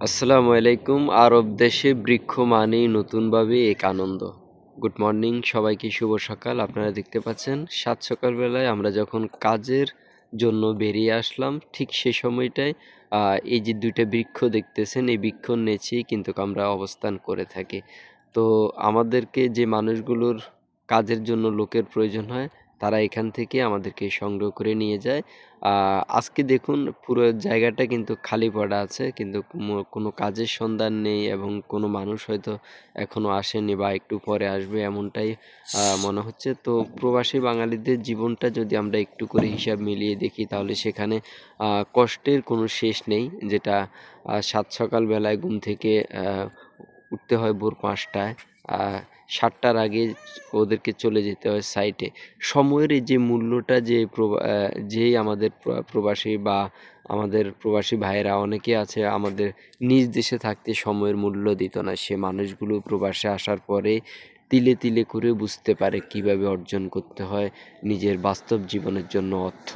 আসসালামু আলাইকুম। আরব দেশে বৃক্ষ মানেই নতুনভাবে এক আনন্দ। গুড মর্নিং সবাইকে, শুভ সকাল। আপনারা দেখতে পাচ্ছেন সাত সকালবেলায় আমরা যখন কাজের জন্য বেরিয়ে আসলাম, ঠিক সে সময়টায় এই যে দুইটা বৃক্ষ দেখতেছেন, এই বৃক্ষর নিচেই কিন্তু আমরা অবস্থান করে থাকি। তো আমাদেরকে যে মানুষগুলোর কাজের জন্য লোকের প্রয়োজন হয়, তারা এখান থেকে আমাদেরকে সংগ্রহ করে নিয়ে যায়। আজকে দেখুন পুরো জায়গাটা কিন্তু খালি পড়া আছে, কিন্তু কোনো কাজের সন্ধান নেই এবং কোনো মানুষ হয়তো এখনো আসেনি বা একটু পরে আসবে, এমনটাই মনে হচ্ছে। তো প্রবাসী বাঙালিদের জীবনটা যদি আমরা একটু করে হিসাব মিলিয়ে দেখি, তাহলে সেখানে কষ্টের কোনো শেষ নেই। যেটা সাত সকালবেলায় ঘুম থেকে উঠতে হয় ভোর ৫টায়, ৭টার আগে ওদেরকে চলে যেতে হয় সাইটে। সময়ের এই যে মূল্যটা, যেই আমাদের প্রবাসী বা আমাদের প্রবাসী ভাইয়েরা অনেকে আছে আমাদের নিজ দেশে থাকতে সময়ের মূল্য দিত না, সে মানুষগুলো প্রবাসে আসার পরে তিলে তিলে করে বুঝতে পারে কিভাবে অর্জন করতে হয় নিজের বাস্তব জীবনের জন্য অর্থ।